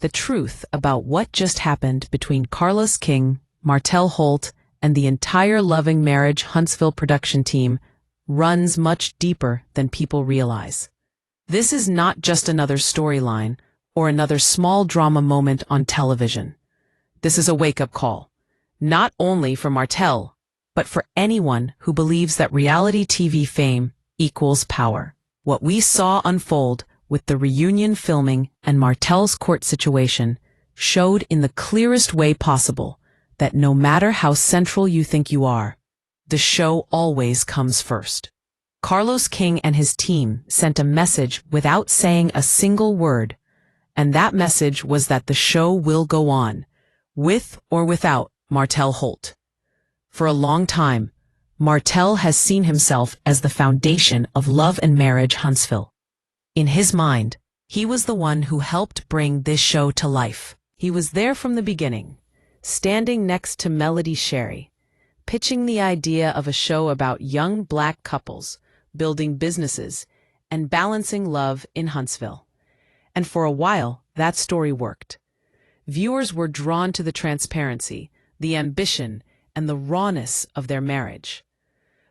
The truth about what just happened between Carlos King, Martell Holt, and the entire Loving Marriage Huntsville production team runs much deeper than people realize. This is not just another storyline or another small drama moment on television. This is a wake-up call, not only for Martell, but for anyone who believes that reality TV fame equals power. What we saw unfold with the reunion filming and Martell's court situation showed in the clearest way possible that no matter how central you think you are, the show always comes first. Carlos King and his team sent a message without saying a single word, and that message was that the show will go on, with or without Martell Holt. For a long time, Martell has seen himself as the foundation of Love and Marriage Huntsville. In his mind, he was the one who helped bring this show to life. He was there from the beginning, standing next to Melody Sherry, pitching the idea of a show about young black couples building businesses and balancing love in Huntsville. And for a while, that story worked. Viewers were drawn to the transparency, the ambition, and the rawness of their marriage.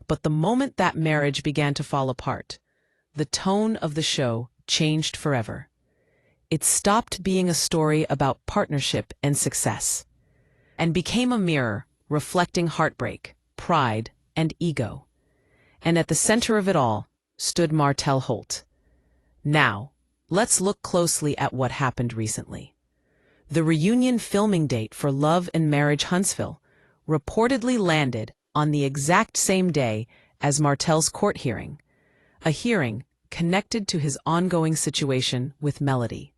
But the moment that marriage began to fall apart, the tone of the show changed forever. It stopped being a story about partnership and success, and became a mirror reflecting heartbreak, pride, and ego. And at the center of it all stood Martell Holt. Now, let's look closely at what happened recently. The reunion filming date for Love and Marriage Huntsville reportedly landed on the exact same day as Martell's court hearing, a hearing connected to his ongoing situation with Melody.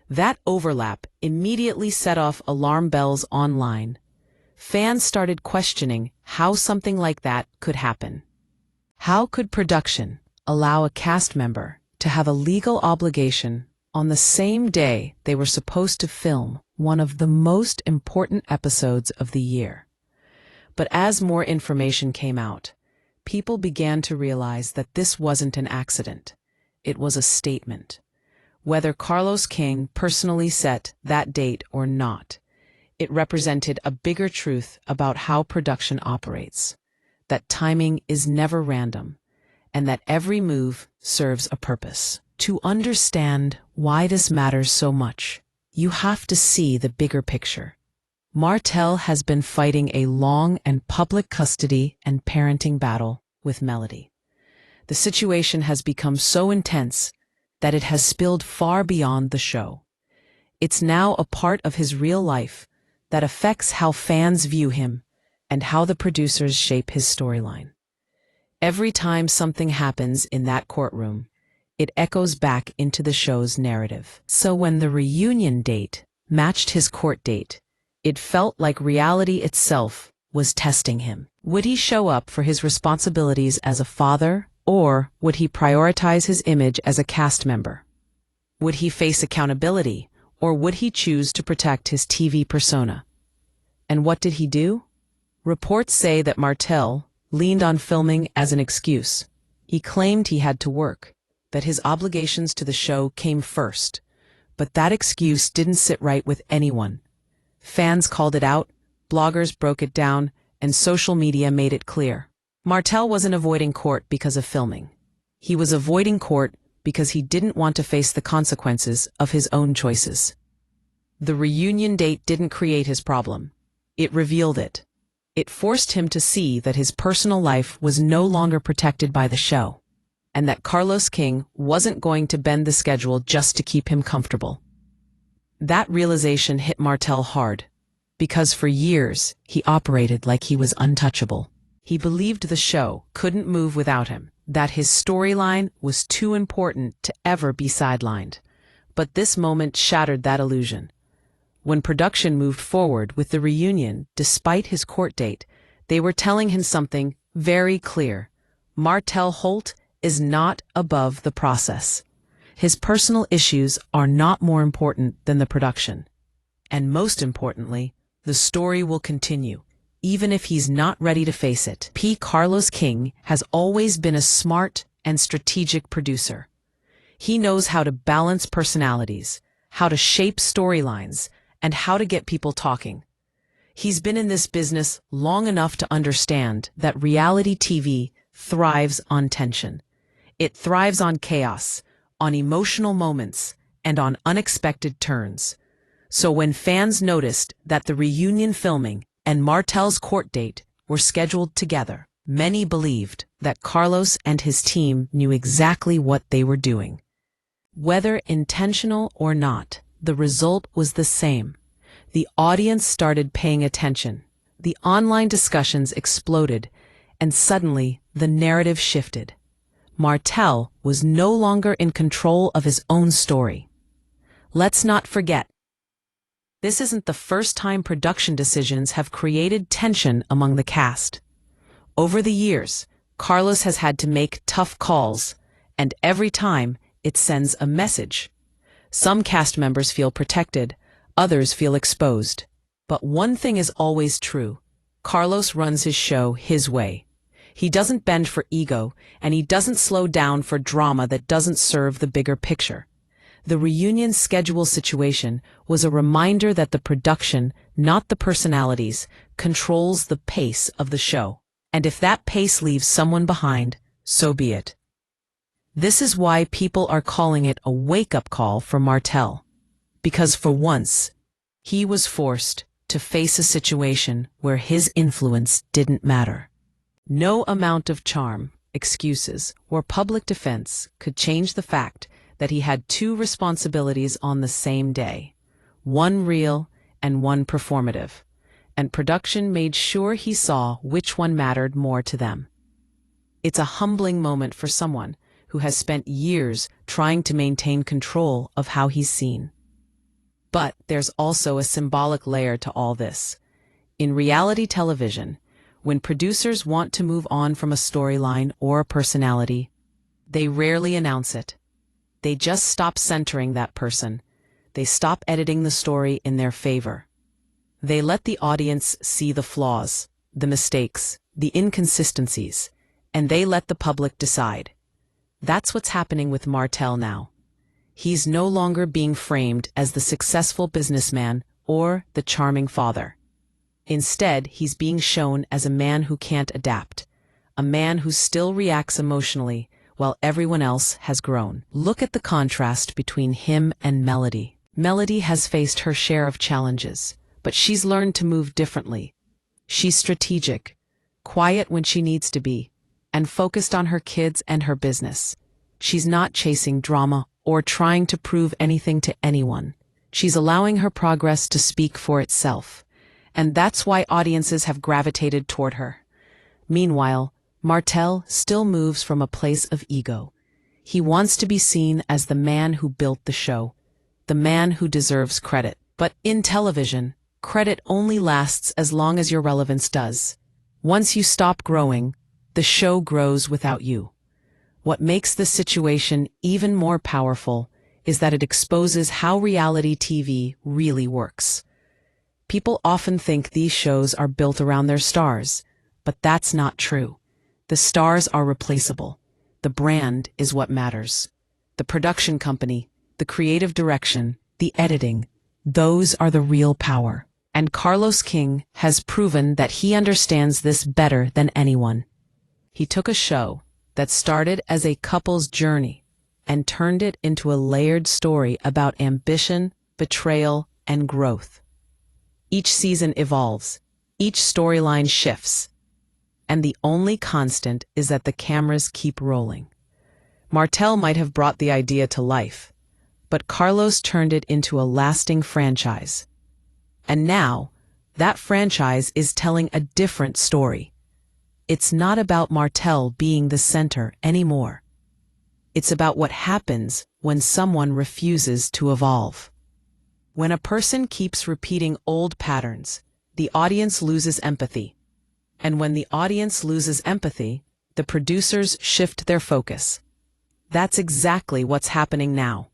That overlap immediately set off alarm bells online. Fans started questioning how something like that could happen. How could production allow a cast member to have a legal obligation on the same day they were supposed to film one of the most important episodes of the year? But as more information came out, people began to realize that this wasn't an accident. It was a statement. Whether Carlos King personally set that date or not, it represented a bigger truth about how production operates, that timing is never random, and that every move serves a purpose. To understand why this matters so much, you have to see the bigger picture. Martell has been fighting a long and public custody and parenting battle with Melody. The situation has become so intense that it has spilled far beyond the show. It's now a part of his real life that affects how fans view him and how the producers shape his storyline. Every time something happens in that courtroom, it echoes back into the show's narrative. So when the reunion date matched his court date, it felt like reality itself was testing him. Would he show up for his responsibilities as a father, or would he prioritize his image as a cast member? Would he face accountability, or would he choose to protect his TV persona? And what did he do? Reports say that Martell leaned on filming as an excuse. He claimed he had to work, that his obligations to the show came first. But that excuse didn't sit right with anyone. Fans called it out, bloggers broke it down, and social media made it clear. Martell wasn't avoiding court because of filming. He was avoiding court because he didn't want to face the consequences of his own choices. The reunion date didn't create his problem. It revealed it. It forced him to see that his personal life was no longer protected by the show, and that Carlos King wasn't going to bend the schedule just to keep him comfortable. That realization hit Martell hard, because for years he operated like he was untouchable. He believed the show couldn't move without him, that his storyline was too important to ever be sidelined. But this moment shattered that illusion. When production moved forward with the reunion, despite his court date, they were telling him something very clear. Martell Holt is not above the process. His personal issues are not more important than the production. And most importantly, the story will continue, even if he's not ready to face it. Carlos King has always been a smart and strategic producer. He knows how to balance personalities, how to shape storylines, and how to get people talking. He's been in this business long enough to understand that reality TV thrives on tension. It thrives on chaos, on emotional moments, and on unexpected turns. So when fans noticed that the reunion filming and Martell's court date were scheduled together, many believed that Carlos and his team knew exactly what they were doing. Whether intentional or not, the result was the same. The audience started paying attention. The online discussions exploded, and suddenly the narrative shifted. Martell was no longer in control of his own story. Let's not forget, this isn't the first time production decisions have created tension among the cast. Over the years, Carlos has had to make tough calls, and every time it sends a message. Some cast members feel protected, others feel exposed. But one thing is always true. Carlos runs his show his way. He doesn't bend for ego, and he doesn't slow down for drama that doesn't serve the bigger picture. The reunion schedule situation was a reminder that the production, not the personalities, controls the pace of the show. And if that pace leaves someone behind, so be it. This is why people are calling it a wake-up call for Martell. Because for once, he was forced to face a situation where his influence didn't matter. No amount of charm, excuses, or public defense could change the fact that he had two responsibilities on the same day, one real and one performative, and production made sure he saw which one mattered more to them. It's a humbling moment for someone who has spent years trying to maintain control of how he's seen. But there's also a symbolic layer to all this. In reality television, when producers want to move on from a storyline or a personality, they rarely announce it. They just stop centering that person. They stop editing the story in their favor. They let the audience see the flaws, the mistakes, the inconsistencies, and they let the public decide. That's what's happening with Martell now. He's no longer being framed as the successful businessman or the charming father. Instead, he's being shown as a man who can't adapt, a man who still reacts emotionally while everyone else has grown. Look at the contrast between him and Melody. Melody has faced her share of challenges, but she's learned to move differently. She's strategic, quiet when she needs to be, and focused on her kids and her business. She's not chasing drama or trying to prove anything to anyone. She's allowing her progress to speak for itself. And that's why audiences have gravitated toward her. Meanwhile, Martell still moves from a place of ego. He wants to be seen as the man who built the show, the man who deserves credit. But in television, credit only lasts as long as your relevance does. Once you stop growing, the show grows without you. What makes this situation even more powerful is that it exposes how reality TV really works. People often think these shows are built around their stars, but that's not true. The stars are replaceable. The brand is what matters. The production company, the creative direction, the editing, those are the real power. And Carlos King has proven that he understands this better than anyone. He took a show that started as a couple's journey and turned it into a layered story about ambition, betrayal, and growth. Each season evolves, each storyline shifts, and the only constant is that the cameras keep rolling. Martell might have brought the idea to life, but Carlos turned it into a lasting franchise. And now, that franchise is telling a different story. It's not about Martell being the center anymore. It's about what happens when someone refuses to evolve. When a person keeps repeating old patterns, the audience loses empathy. And when the audience loses empathy, the producers shift their focus. That's exactly what's happening now.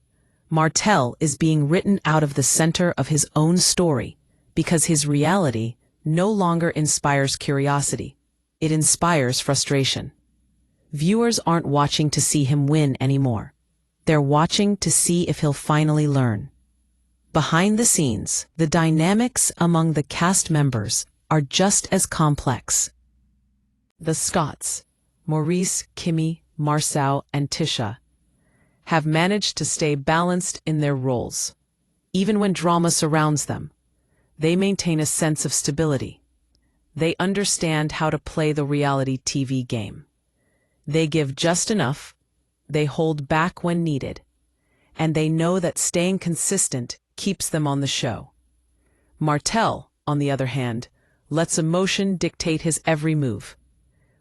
Martell is being written out of the center of his own story because his reality no longer inspires curiosity. It inspires frustration. Viewers aren't watching to see him win anymore. They're watching to see if he'll finally learn. Behind the scenes, the dynamics among the cast members are just as complex. The Scotts, Maurice, Kimmy, Marcel, and Tisha, have managed to stay balanced in their roles. Even when drama surrounds them, they maintain a sense of stability. They understand how to play the reality TV game. They give just enough, they hold back when needed, and they know that staying consistent keeps them on the show. Martell, on the other hand, lets emotion dictate his every move.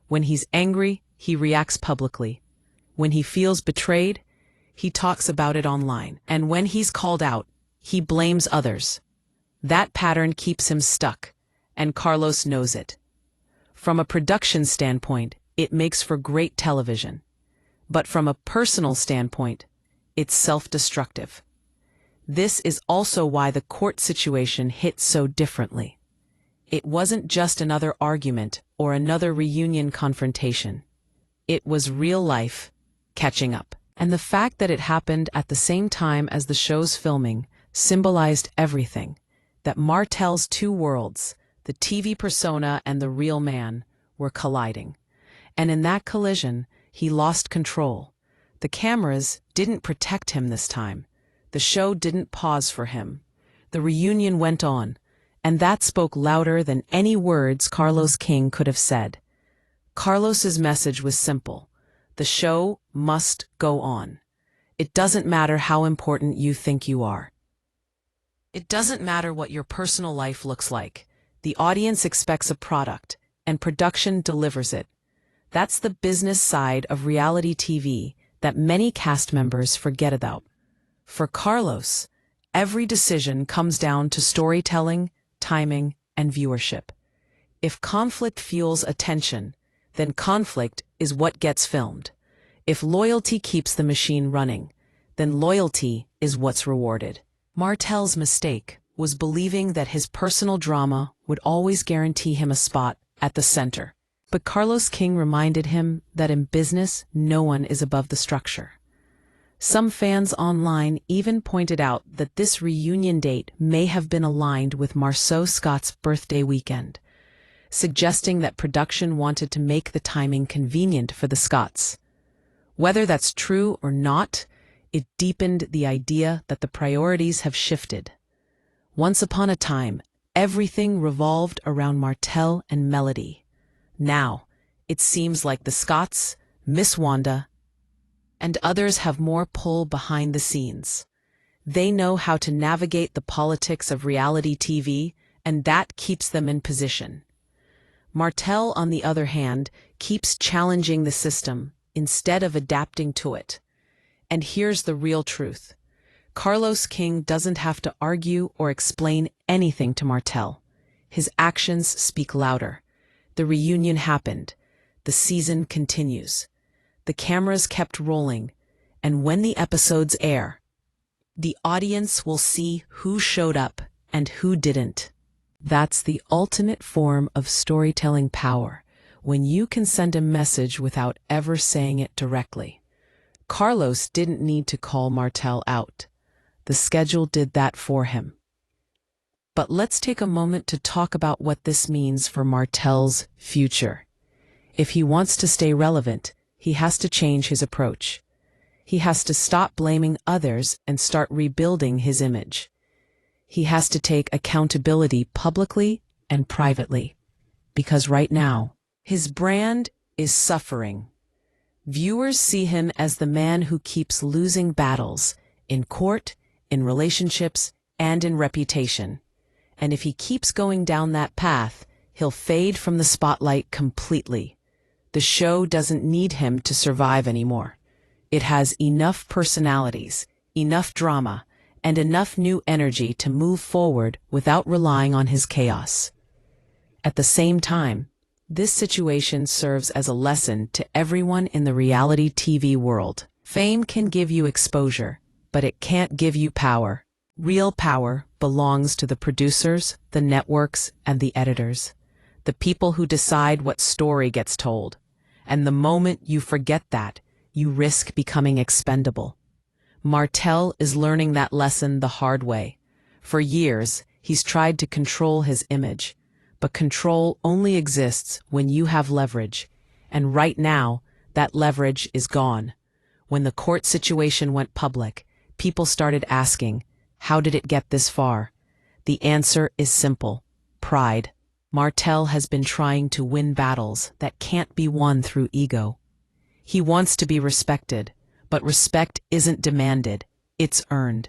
When he's angry, he reacts publicly. When he feels betrayed, he talks about it online. And when he's called out, he blames others. That pattern keeps him stuck, and Carlos knows it. From a production standpoint, it makes for great television. But from a personal standpoint, it's self-destructive. This is also why the court situation hit so differently. It wasn't just another argument or another reunion confrontation. It was real life catching up. And the fact that it happened at the same time as the show's filming symbolized everything. That Martell's two worlds, the TV persona and the real man, were colliding. And in that collision, he lost control. The cameras didn't protect him this time. The show didn't pause for him. The reunion went on, and that spoke louder than any words Carlos King could have said. Carlos's message was simple. The show must go on. It doesn't matter how important you think you are. It doesn't matter what your personal life looks like. The audience expects a product, and production delivers it. That's the business side of reality TV that many cast members forget about. For Carlos, every decision comes down to storytelling, timing, and viewership. If conflict fuels attention, then conflict is what gets filmed. If loyalty keeps the machine running, then loyalty is what's rewarded. Martell's mistake was believing that his personal drama would always guarantee him a spot at the center. But Carlos King reminded him that in business, no one is above the structure. Some fans online even pointed out that this reunion date may have been aligned with Marceau Scott's birthday weekend, suggesting that production wanted to make the timing convenient for the Scotts. Whether that's true or not, it deepened the idea that the priorities have shifted. Once upon a time, everything revolved around Martell and Melody. Now, it seems like the Scotts, Miss Wanda, and others have more pull behind the scenes. They know how to navigate the politics of reality TV, and that keeps them in position. Martell, on the other hand, keeps challenging the system instead of adapting to it. And here's the real truth. Carlos King doesn't have to argue or explain anything to Martell. His actions speak louder. The reunion happened. The season continues. The cameras kept rolling, and when the episodes air, the audience will see who showed up and who didn't. That's the ultimate form of storytelling power, when you can send a message without ever saying it directly. Carlos didn't need to call Martell out. The schedule did that for him. But let's take a moment to talk about what this means for Martell's future. If he wants to stay relevant, he has to change his approach. He has to stop blaming others and start rebuilding his image. He has to take accountability publicly and privately. Because right now, his brand is suffering. Viewers see him as the man who keeps losing battles in court, in relationships, and in reputation. And if he keeps going down that path, he'll fade from the spotlight completely. The show doesn't need him to survive anymore. It has enough personalities, enough drama, and enough new energy to move forward without relying on his chaos. At the same time, this situation serves as a lesson to everyone in the reality TV world. Fame can give you exposure, but it can't give you power. Real power belongs to the producers, the networks, and the editors, the people who decide what story gets told. And the moment you forget that, you risk becoming expendable. Martell is learning that lesson the hard way. For years, he's tried to control his image, but control only exists when you have leverage. And right now, that leverage is gone. When the court situation went public, people started asking, how did it get this far? The answer is simple: pride. Martell has been trying to win battles that can't be won through ego. He wants to be respected, but respect isn't demanded, it's earned.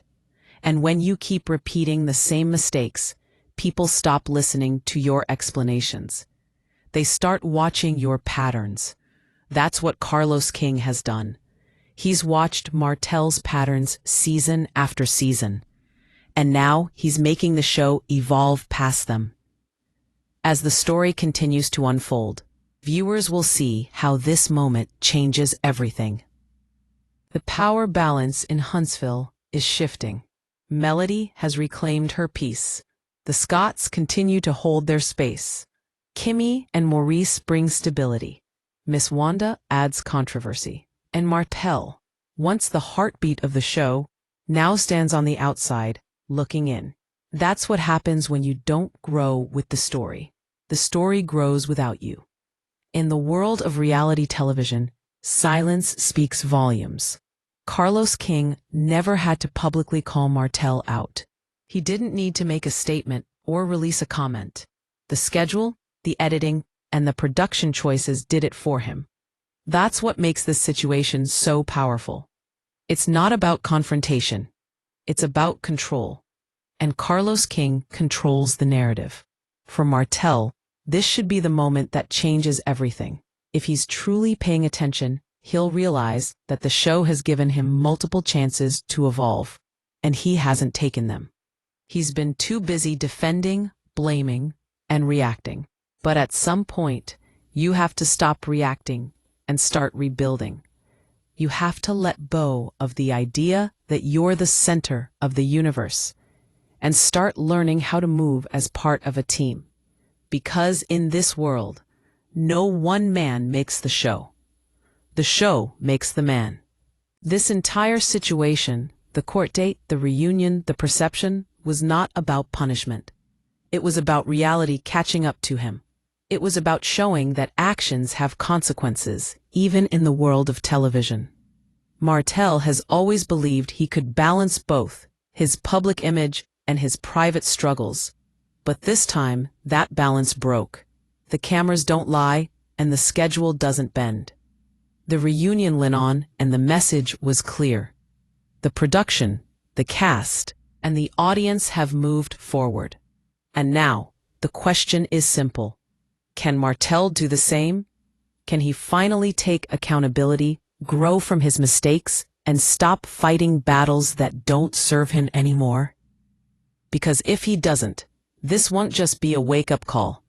And when you keep repeating the same mistakes, people stop listening to your explanations. They start watching your patterns. That's what Carlos King has done. He's watched Martell's patterns season after season. And now he's making the show evolve past them. As the story continues to unfold, viewers will see how this moment changes everything. The power balance in Huntsville is shifting. Melody has reclaimed her peace. The Scotts continue to hold their space. Kimmy and Maurice bring stability. Miss Wanda adds controversy. And Martell, once the heartbeat of the show, now stands on the outside, looking in. That's what happens when you don't grow with the story. The story grows without you. In the world of reality television, silence speaks volumes. Carlos King never had to publicly call Martell out. He didn't need to make a statement or release a comment. The schedule, the editing, and the production choices did it for him. That's what makes this situation so powerful. It's not about confrontation. It's about control. And Carlos King controls the narrative. For Martell, this should be the moment that changes everything. If he's truly paying attention, he'll realize that the show has given him multiple chances to evolve, and he hasn't taken them. He's been too busy defending, blaming, and reacting. But at some point, you have to stop reacting and start rebuilding. You have to let go of the idea that you're the center of the universe and start learning how to move as part of a team. Because in this world, no one man makes the show. The show makes the man. This entire situation, the court date, the reunion, the perception, was not about punishment. It was about reality catching up to him. It was about showing that actions have consequences, even in the world of television. Martell has always believed he could balance both, his public image and his private struggles. But this time, that balance broke. The cameras don't lie, and the schedule doesn't bend. The reunion went on, and the message was clear. The production, the cast, and the audience have moved forward. And now, the question is simple. Can Martell do the same? Can he finally take accountability, grow from his mistakes, and stop fighting battles that don't serve him anymore? Because if he doesn't, this won't just be a wake-up call.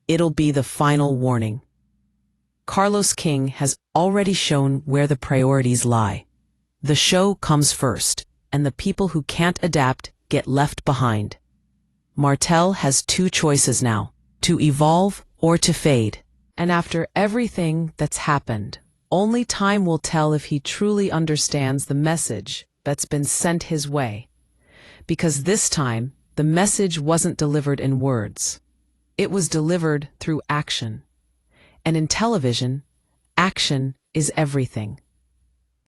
It'll be the final warning. Carlos King has already shown where the priorities lie. The show comes first, and the people who can't adapt get left behind. Martell has two choices now: to evolve or to fade. And after everything that's happened, only time will tell if he truly understands the message that's been sent his way. Because this time, the message wasn't delivered in words. It was delivered through action. And in television, action is everything.